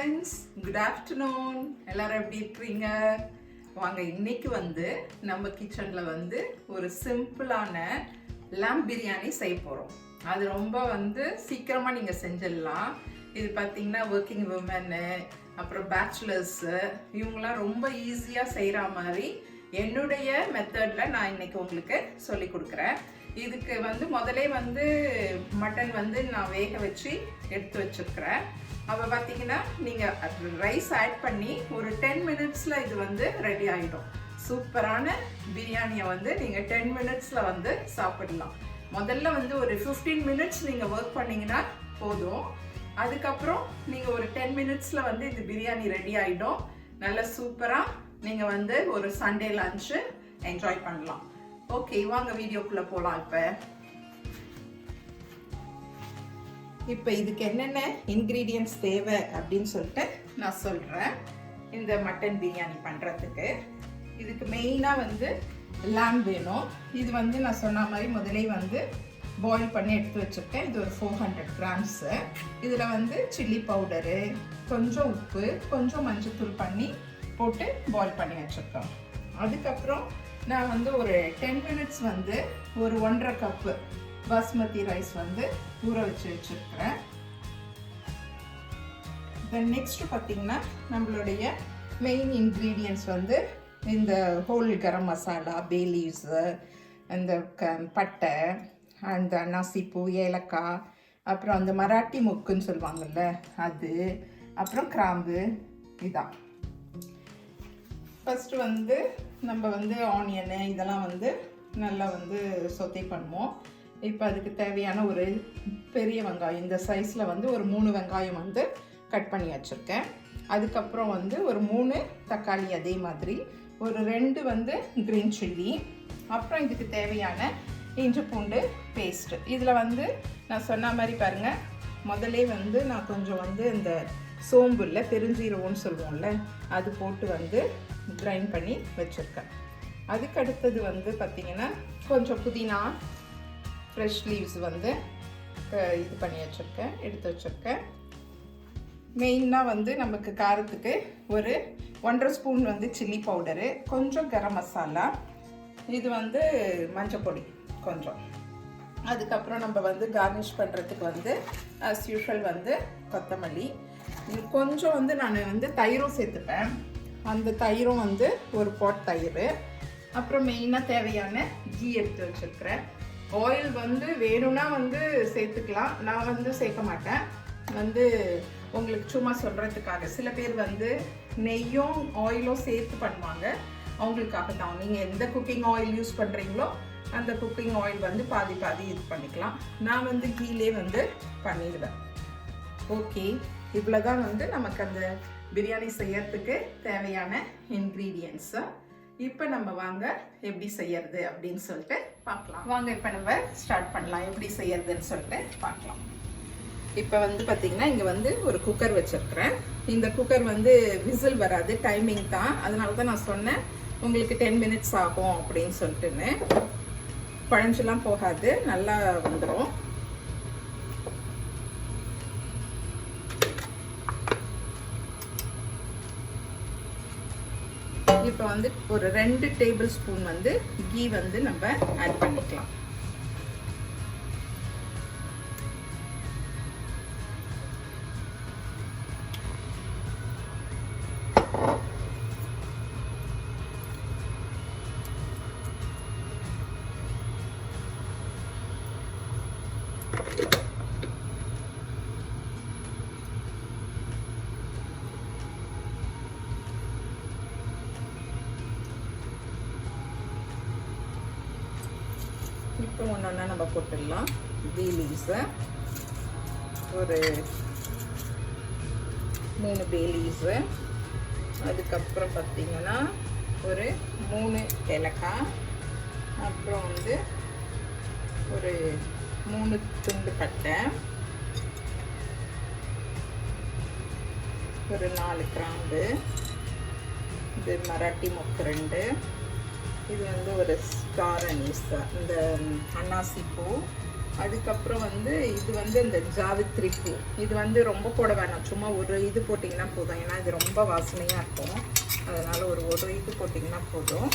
friends, good afternoon. எல்லாரும் எப்படி இருக்கீங்க? வாங்க இன்னைக்கு வந்து நம்ம கிச்சன்ல வந்து ஒரு சிம்பிளான lamb பிரியாணி செய்ய போறோம். அது ரொம்ப வந்து சீக்கிரமா நீங்க செஞ்சிடலாம். இது பாத்தீங்கன்னா working women அப்புறம் bachelors இவங்கலாம் ரொம்ப ஈஸியா செய்யற மாதிரி என்னுடைய மெத்தட்ல நான் இன்னைக்கு உங்களுக்கு சொல்லி கொடுக்கிறேன். இதுக்கு வந்து முதல்ல வந்து மட்டன் வந்து நான் வேக வச்சு எடுத்து வச்சிருக்கிறேன். அப்போ பார்த்தீங்கன்னா நீங்கள் ரைஸ் ஆட் பண்ணி ஒரு 10 மினிட்ஸில் இது வந்து ரெடி ஆகிடும். சூப்பரான பிரியாணியை வந்து நீங்கள் 10 மினிட்ஸில் வந்து சாப்பிடலாம். முதல்ல வந்து ஒரு 15 மினிட்ஸ் நீங்கள் ஒர்க் பண்ணிங்கன்னா போதும். அதுக்கப்புறம் நீங்கள் ஒரு 10 மினிட்ஸில் வந்து இது பிரியாணி ரெடி ஆகிடும். நல்லா சூப்பராக நீங்கள் வந்து ஒரு சண்டே லஞ்சு என்ஜாய் பண்ணலாம். ஓகே, வாங்க வீடியோக்குள்ளே போகலாம். இப்போ இதுக்கு என்னென்ன இன்க்ரீடியன்ட்ஸ் தேவை அப்படின்னு சொல்லிட்டு நான் சொல்கிறேன். இந்த மட்டன் பிரியாணி பண்ணுறதுக்கு இதுக்கு மெயினாக வந்து lamb வேணும். இது வந்து நான் சொன்ன மாதிரி முதலே வந்து பாயில் பண்ணி எடுத்து வச்சுருக்கேன். இது ஒரு 400 கிராம்ஸு. இதில் வந்து சில்லி பவுடரு, கொஞ்சம் உப்பு, கொஞ்சம் மஞ்சத்தூள் பண்ணி போட்டு பாயில் பண்ணி வச்சுருக்கேன். அதுக்கப்புறம் நான் வந்து ஒரு 10 மினிட்ஸ் வந்து ஒரு 1.5 கப்பு பாஸ்மதி ரைஸ் வந்து ஊற வச்சு வச்சுருக்கிறேன். தென் நெக்ஸ்ட் பார்த்தீங்கன்னா நம்மளுடைய மெயின் இன்க்ரீடியன்ட்ஸ் வந்து இந்த ஹோல் கரம் மசாலா, பே லீவ்ஸு, அந்த பட்டை, அந்த அன்னாசிப்பூ, ஏலக்காய், அப்புறம் அந்த மராட்டி முக்குன்னு சொல்லுவாங்கள்ல அது, அப்புறம் கிராம்பு. இதான் ஃபஸ்ட்டு வந்து நம்ம வந்து ஆனியனு இதெல்லாம் வந்து நல்லா வந்து சொத்தை பண்ணுவோம். இப்போ அதுக்கு தேவையான ஒரு பெரிய வெங்காயம், இந்த சைஸில் வந்து ஒரு 3 வெங்காயம் வந்து கட் பண்ணி வச்சுருக்கேன். அதுக்கப்புறம் வந்து ஒரு 3 தக்காளி, அதே மாதிரி ஒரு 2 வந்து க்ரீன் சில்லி, அப்புறம் இதுக்கு தேவையான இஞ்சி பூண்டு பேஸ்ட்டு. இதில் வந்து நான் சொன்ன மாதிரி பாருங்கள், முதலே வந்து நான் கொஞ்சம் வந்து இந்த சோம்புல பெருஞ்சீரகம்னு சொல்லுவோம்ல அது போட்டு வந்து கிரைண்ட் பண்ணி வச்சுருக்கேன். அதுக்கு அடுத்தது வந்து பார்த்திங்கன்னா கொஞ்சம் புதினா, ஃப்ரெஷ் லீவ்ஸ் வந்து இது பண்ணி வச்சுருக்கேன், எடுத்து வச்சுருக்கேன். மெயினாக வந்து நமக்கு காரத்துக்கு ஒரு 1.5 ஸ்பூன் வந்து சில்லி பவுடரு, கொஞ்சம் கரம் மசாலா, இது வந்து மஞ்சள் பொடி கொஞ்சம். அதுக்கப்புறம் நம்ம வந்து கார்னிஷ் பண்ணுறதுக்கு வந்து ஆஸ் யூஷுவல் வந்து கொத்தமல்லி, இது கொஞ்சம் வந்து நான் வந்து தயிரும் சேர்த்துப்பேன். அந்த தயிரும் வந்து ஒரு பாட் தயிர். அப்புறம் மெயினாக தேவையான கீ எடுத்து வச்சுருக்கிறேன். ஆயில் வந்து வேணும்னா வந்து சேர்த்துக்கலாம், நான் வந்து சேர்க்க மாட்டேன். வந்து உங்களுக்கு சும்மா சொல்கிறதுக்காக, சில பேர் வந்து நெய்யும் ஆயிலும் சேர்த்து பண்ணுவாங்க, அவங்களுக்காக தான். நீங்கள் எந்த குக்கிங் ஆயில் யூஸ் பண்ணுறீங்களோ அந்த குக்கிங் ஆயில் வந்து பாதி பாதி இது பண்ணிக்கலாம். நான் வந்து கீலே வந்து பண்ணிடுவேன். ஓகே, இவ்வளோ தான் வந்து நமக்கு அந்த பிரியாணி செய்யறதுக்கு தேவையான இன்க்ரீடியன்ஸு. இப்போ நம்ம வாங்க எப்படி செய்யறது அப்படின்னு சொல்லிட்டு பார்க்கலாம். வாங்க இப்போ நம்ம ஸ்டார்ட் பண்ணலாம், எப்படி செய்யறதுன்னு சொல்லிட்டு பார்க்கலாம். இப்போ வந்து பார்த்திங்கன்னா இங்கே வந்து ஒரு குக்கர் வச்சுருக்கிறேன். இந்த குக்கர் வந்து விசில் வராது, டைமிங் தான். அதனால தான் நான் சொன்னேன் உங்களுக்கு 10 மினிட்ஸ் ஆகும் அப்படின்னு சொல்லிட்டுன்னு. குழஞ்செல்லாம் போகாது, நல்லா வந்துடும். இப்போ வந்து ஒரு 2 டேபிள் ஸ்பூன் வந்து கீ வந்து நம்ம ஆட் பண்ணிக்கலாம். இப்போ ஒன்றா நம்ம போட்டுடலாம். பே லீவ்ஸை ஒரு 3 பே லீவ்ஸு, அதுக்கப்புறம் பார்த்திங்கன்னா ஒரு 3 ஏலக்காய், அப்புறம் வந்து ஒரு 3 துண்டு பட்டை, ஒரு 4 கிராம்பு, இது மராட்டி மொக்கு 2, இது வந்து ஒரு ஸ்டார் அனீஸ், இந்த அன்னாசிப்பூ, அதுக்கப்புறம் வந்து இது வந்து இந்த ஜாவித்ரி பூ. இது வந்து ரொம்ப போட வேணாம், சும்மா ஒரு இது போட்டிங்கன்னா போதும். ஏன்னா இது ரொம்ப வாசனையாக இருக்கும், அதனால் ஒரு இது போட்டிங்கன்னா போதும்.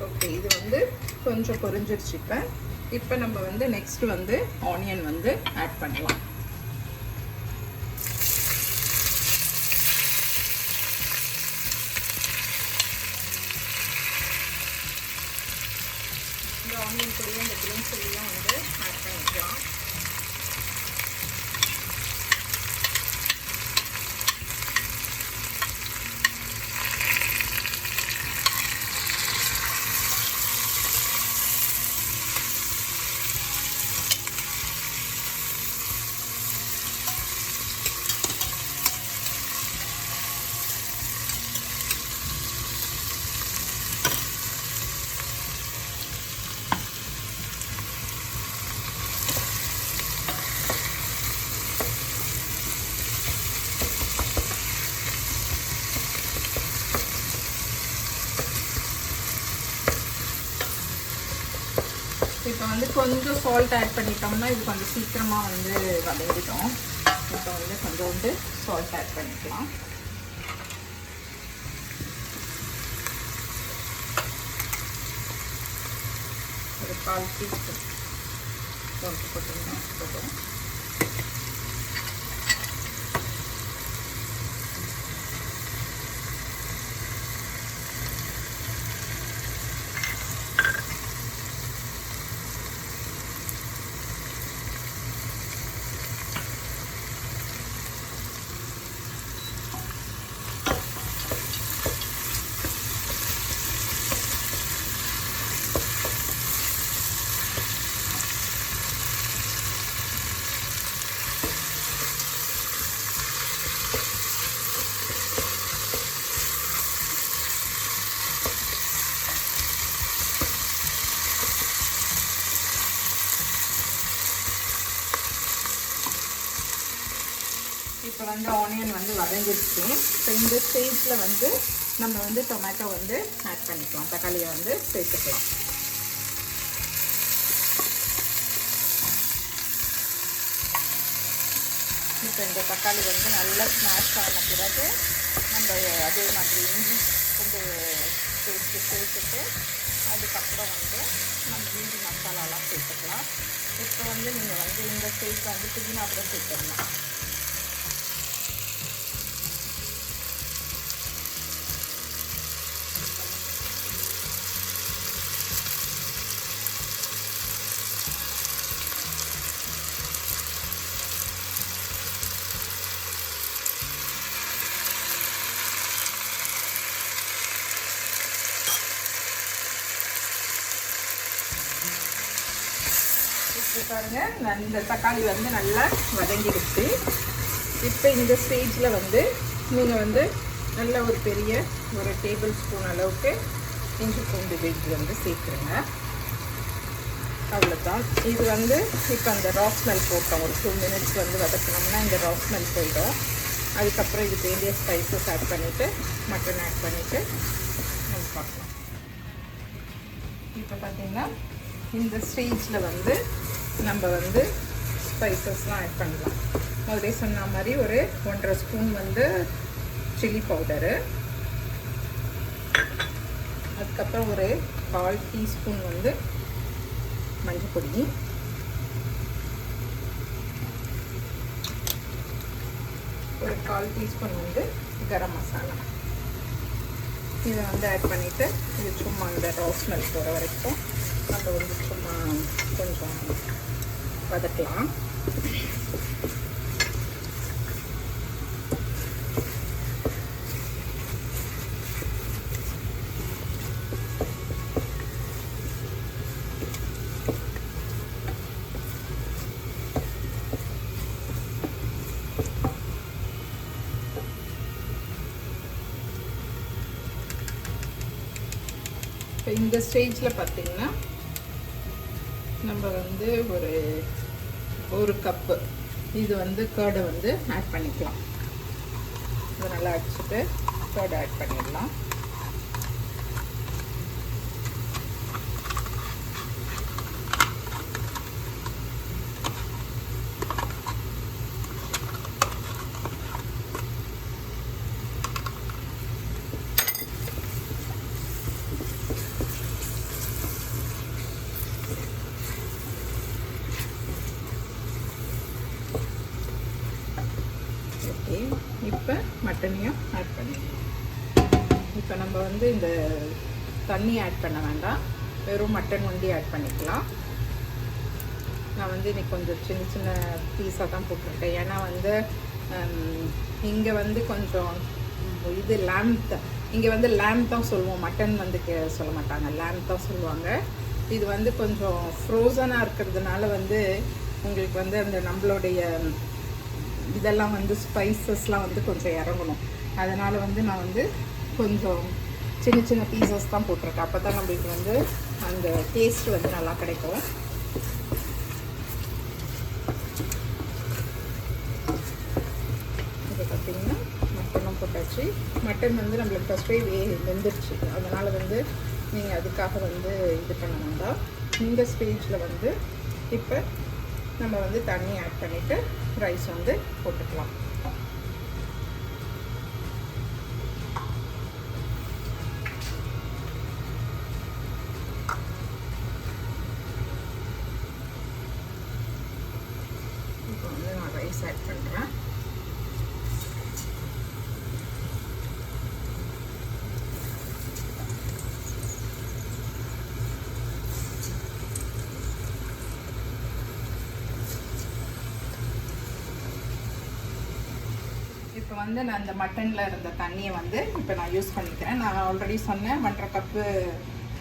ஓகே, இது வந்து கொஞ்சம் பொரிஞ்சிருச்சு. இப்போ நம்ம வந்து நெக்ஸ்ட் வந்து ஆனியன் வந்து ஆட் பண்ணலாம். இந்த ஆனியன் கூடயே இந்த கிரீன் சில்லியும் வந்து ஆட் பண்ணிக்கலாம். இப்போ வந்து கொஞ்சம் சால்ட் ஆட் பண்ணிட்டோம்னா இது கொஞ்சம் சீக்கிரமாக வந்து வதங்கிடும். இப்போ வந்து கொஞ்சோண்டு சால்ட் ஆட் பண்ணிக்கலாம். ஒரு 1/4 டீஸ்பூன் சால்ட் போட்டிங்கன்னா போதும். இப்போ வந்து ஆனியன் வந்து வதங்கிடுச்சு. இப்போ இந்த ஸ்டேஜில் வந்து நம்ம வந்து டொமேட்டோ வந்து ஆட் பண்ணிக்கலாம், தக்காளியை வந்து சேர்த்துக்கலாம். இப்போ இந்த தக்காளி வந்து நல்லா ஸ்மாஷ் ஆன பிறகு நம்ம அதே மாதிரி இஞ்சி பூண்டு பேஸ்ட்டு சேர்த்துட்டு அதுக்கப்புறம் வந்து நம்ம மீதி மசாலாலாம் சேர்த்துக்கலாம். இப்போ வந்து நீங்கள் வந்து இந்த ஸ்டேஜில் வந்து புதினா கூட சேர்த்துடலாம். பாருங்க, இந்த தக்காளி வந்து நல்லா வதங்கிடுச்சு. இப்போ இந்த ஸ்டேஜில் வந்து நீங்கள் வந்து நல்ல ஒரு பெரிய ஒரு டேபிள் ஸ்பூன் அளவுக்கு இஞ்சி பூண்டு விழுது வந்து சேர்த்துருங்க. அவ்வளோதான். இது வந்து இப்போ அந்த ரா ஸ்மெல் போட்டோம், ஒரு 2 மினிட்ஸ் வந்து வதக்கினோம்னா இந்த ரா ஸ்மெல் போயிடும். அதுக்கப்புறம் இது வேண்டிய ஸ்பைசஸ் ஆட் பண்ணிவிட்டு மட்டன் ஆட் பண்ணிவிட்டு நம்ம பார்க்கலாம். இப்போ பார்த்திங்கன்னா இந்த ஸ்டேஜில் வந்து நம்ம வந்து ஸ்பைசஸ்லாம் ஆட் பண்ணலாம். முதலே சொன்ன மாதிரி ஒரு 1.5 ஸ்பூன் வந்து சில்லி பவுடரு, அதுக்கப்புறம் ஒரு 1/4 டீஸ்பூன் வந்து மஞ்சள் பொடி, ஒரு 1/4 டீஸ்பூன் வந்து கரம் மசாலா. இதை வந்து ஆட் பண்ணிவிட்டு இது சும்மா அந்த ரா ஸ்மெல் போகிற வரைக்கும் நம்ம வந்து சும்மா கொஞ்சம் வதக்கலாம். இப்போ இந்த ஸ்டேஜில் பார்த்திங்கன்னா நம்ம வந்து ஒரு கப்பு இது வந்து கர்டை வந்து ஆட் பண்ணிக்கலாம். இது நல்லா அடிச்சுட்டு கர்டை ஆட் பண்ணிடலாம். இப்போ மட்டனையும் ஆட் பண்ணிடலாம். இப்போ நம்ம வந்து இந்த தண்ணி ஆட் பண்ண வேண்டாம், வெறும் மட்டன் ஒண்டி ஆட் பண்ணிக்கலாம். நான் வந்து இன்னைக்கு கொஞ்சம் சின்ன சின்ன பீஸாக தான் போட்டிருக்கேன். ஏன்னா வந்து இங்கே வந்து கொஞ்சம் இது இங்கே வந்து லேம் தான் சொல்லுவோம், மட்டன் வந்து சொல்ல மாட்டாங்க, லேம் தான் சொல்லுவாங்க. இது வந்து கொஞ்சம் ஃப்ரோசனாக இருக்கிறதுனால வந்து உங்களுக்கு வந்து அந்த நம்மளுடைய இதெல்லாம் வந்து ஸ்பைசஸ்லாம் வந்து கொஞ்சம் இறங்கணும். அதனால் வந்து நான் வந்து கொஞ்சம் சின்ன சின்ன பீசஸ் தான் போட்டிருக்கேன். அப்போ தான் நம்மளுக்கு வந்து அந்த டேஸ்ட் வந்து நல்லா கிடைக்கும். இப்போ பார்த்திங்கன்னா மட்டனும் போட்டாச்சு. மட்டன் வந்து நம்மளுக்கு ஃபஸ்ட்டே வெந்துருச்சு. அதனால் வந்து நீங்கள் அதுக்காக வந்து இது பண்ண வேண்டாம். இந்த ஸ்டேஜில் வந்து இப்போ நம்ம வந்து தண்ணி ஆட் பண்ணிவிட்டு ரைஸ் வந்து போட்டுக்கலாம். இப்போ வந்து நான் ரைஸ் ஆட் பண்ணுறேன். இப்போ வந்து நான் இந்த மட்டனில் இருந்த தண்ணியை வந்து இப்போ நான் யூஸ் பண்ணிக்கிறேன். நான் ஆல்ரெடி சொன்னேன் 1.5 கப்பு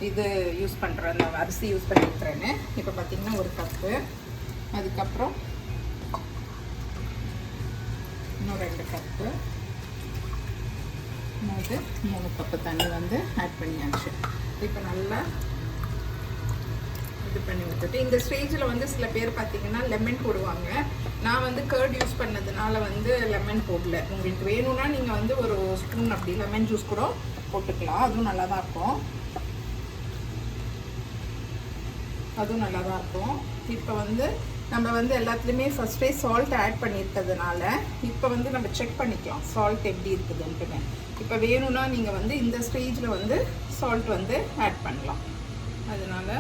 இது யூஸ் பண்ணுறேன், நான் அரிசி யூஸ் பண்ணிக்கிறேன்னு. இப்போ பார்த்திங்கன்னா 1 கப்பு, அதுக்கப்புறம் இன்னும் 2 கப்பு, 3 கப்பு தண்ணி வந்து ஆட் பண்ணியாச்சு. இப்போ நல்லா இது பண்ணி விட்டுட்டு இந்த ஸ்டேஜில் வந்து சில பேர் பார்த்திங்கன்னா லெமன் போடுவாங்க. நான் வந்து கர்ட் யூஸ் பண்ணதுனால வந்து லெமன் போடல. உங்களுக்கு வேணும்னா நீங்கள் வந்து ஒரு ஸ்பூன் அப்படி லெமன் ஜூஸ் கூட போட்டுக்கலாம், அதுவும் நல்லா தான் இருக்கும். இப்போ வந்து நம்ம வந்து எல்லாத்துலேயுமே ஃபஸ்ட்டே சால்ட் ஆட் பண்ணியிருக்கிறதுனால இப்போ வந்து நம்ம செக் பண்ணிக்கலாம் சால்ட் எப்படி இருக்குதுன்ட்டுன்னு. இப்போ வேணும்னா நீங்கள் வந்து இந்த ஸ்டேஜில் வந்து சால்ட் வந்து ஆட் பண்ணலாம். அதனால்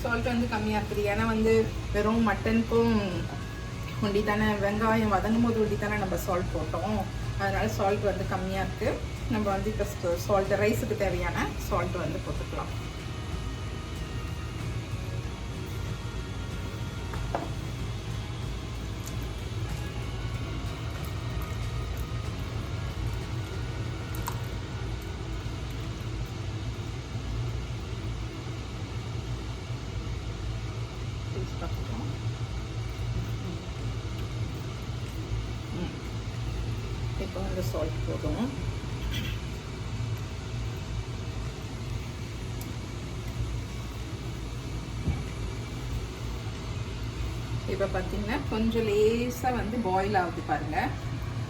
சால்ட் வந்து கம்மியாக இருக்குது. ஏன்னா வந்து வெறும் மட்டனுக்கும் ஒண்டி தானே, வெங்காயம் வதங்கும் போது ஒண்டி தானே நம்ம சால்ட் போட்டோம். அதனால் சால்ட் வந்து கம்மியாக இருக்குது. நம்ம வந்து இப்போ சால்ட் ரைஸுக்கு தேவையான சால்ட் வந்து போட்டுக்கலாம். இப்போ வந்து சால்ட் போதும். இப்போ பார்த்தீங்கன்னா கொஞ்சம் லேசாக வந்து பாயில் ஆகுது பாருங்கள்.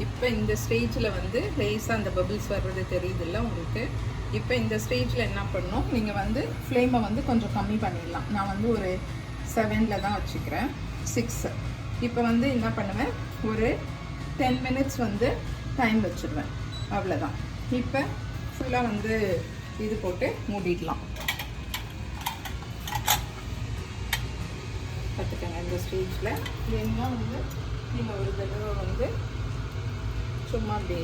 இப்போ இந்த ஸ்டேஜில் வந்து லேசாக அந்த பபிள்ஸ் வர்றது தெரியுதுல்ல உங்களுக்கு. இப்போ இந்த ஸ்டேஜில் என்ன பண்ணணும், நீங்கள் வந்து ஃப்ளேமை வந்து கொஞ்சம் கம்மி பண்ணிடலாம். நான் வந்து ஒரு 7ல் தான் வச்சுக்கிறேன், 6. இப்போ வந்து என்ன பண்ணுவேன், ஒரு 10 மினிட்ஸ் வந்து டைம் வச்சுருவேன், அவ்வளோதான். இப்போ ஃபுல்லாக வந்து இது போட்டு மூடிடலாம். பார்த்துக்கோங்க இந்த ஸ்டேஜில் வேணும்னா வந்து நீங்கள் ஒரு தடவை வந்து சும்மா அப்படி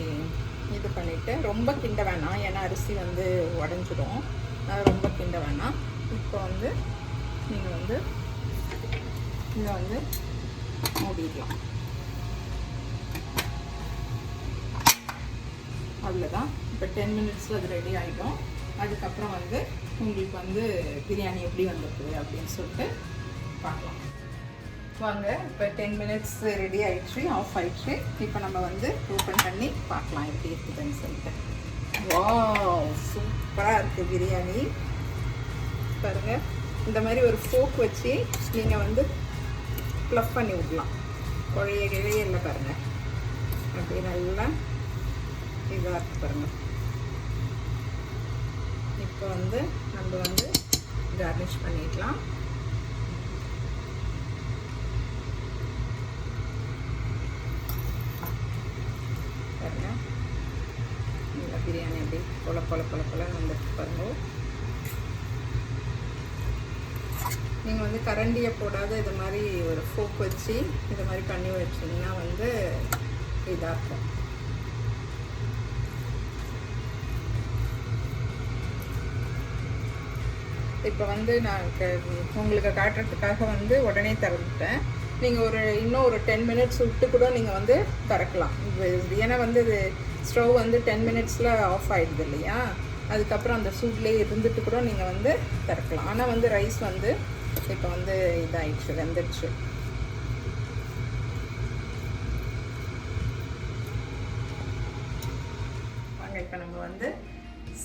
இது பண்ணிவிட்டு ரொம்ப கிண்ட வேணாம், ஏன்னா அரிசி வந்து உடஞ்சிடும், ரொம்ப கிண்ட வேணாம். இப்போ வந்து நீங்கள் வந்து இதை வந்து மூடிடலாம். அவ்வளோதான். இப்போ 10 மினிட்ஸில் அது ரெடி ஆகிடும். அதுக்கப்புறம் வந்து உங்களுக்கு வந்து பிரியாணி எப்படி வந்திருக்குது அப்படின்னு சொல்லிட்டு பார்க்கலாம் வாங்க. இப்போ 10 மினிட்ஸ் ரெடி ஆகிடுச்சு, ஆஃப் ஆகிடுச்சு. இப்போ நம்ம வந்து ஓப்பன் பண்ணி பார்க்கலாம் எப்படி இருக்குதுன்னு சொல்லிட்டு. வாவ், சூப்பராக இருக்குது பிரியாணி. பாருங்கள், இந்த மாதிரி ஒரு ஃபோக் வச்சு நீங்கள் வந்து ப்ளஃப் பண்ணி விடலாம். குழையவே இல்லை பாருங்கள், அப்படி நல்லா இதாக இருக்குது பாருங்கள். இப்போ வந்து நம்ம வந்து கார்னிஷ் பண்ணிடலாம். பாருங்கள், இந்த பிரியாணி அப்படி பொல பொல பொல பொல வந்துட்டு பாருங்க. நீங்கள் வந்து கரண்டியை போடாத இது மாதிரி ஒரு ஃபோக் வச்சு இது மாதிரி பண்ணி வச்சிங்கன்னா வந்து இதாக இருக்கும். இப்போ வந்து நான் உங்களுக்கு காட்டுறதுக்காக வந்து உடனே திறந்துட்டேன். நீங்கள் இன்னும் ஒரு 10 மினிட்ஸ் விட்டு கூட நீங்கள் வந்து திறக்கலாம். ஏன்னா வந்து இது ஸ்டவ் வந்து 10 மினிட்ஸில் ஆஃப் ஆகிடுது இல்லையா, அதுக்கப்புறம் அந்த சூட்லேயே இருந்துட்டு கூட நீங்கள் வந்து திறக்கலாம். ஆனால் வந்து ரைஸ் வந்து இப்போ வந்து இதாகிடுச்சு, வெந்துடுச்சு. வாங்க இப்போ நம்ம வந்து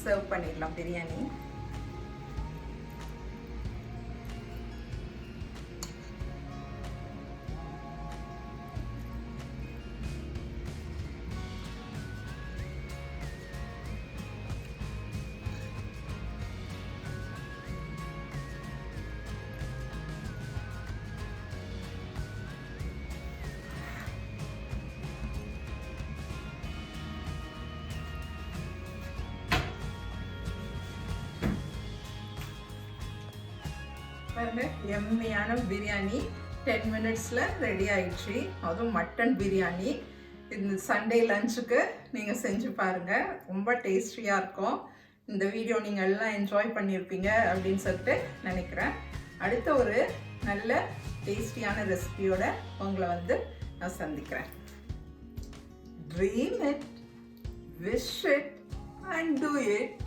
சர்வ் பண்ணிடலாம் பிரியாணி. பாருங்க, எம்மையான பிரியாணி 10 மினிட்ஸில் ரெடி ஆயிடுச்சு. அதுவும் மட்டன் பிரியாணி. இந்த சண்டே லஞ்சுக்கு நீங்கள் செஞ்சு பாருங்கள், ரொம்ப டேஸ்டியாக இருக்கும். இந்த வீடியோ நீங்கள் எல்லாம் என்ஜாய் பண்ணியிருப்பீங்க அப்படின்னு சொல்லிட்டு நினைக்கிறேன். அடுத்த ஒரு நல்ல டேஸ்டியான ரெசிபியோட உங்களை வந்து நான் சந்திக்கிறேன். Dream it, wish it and do it.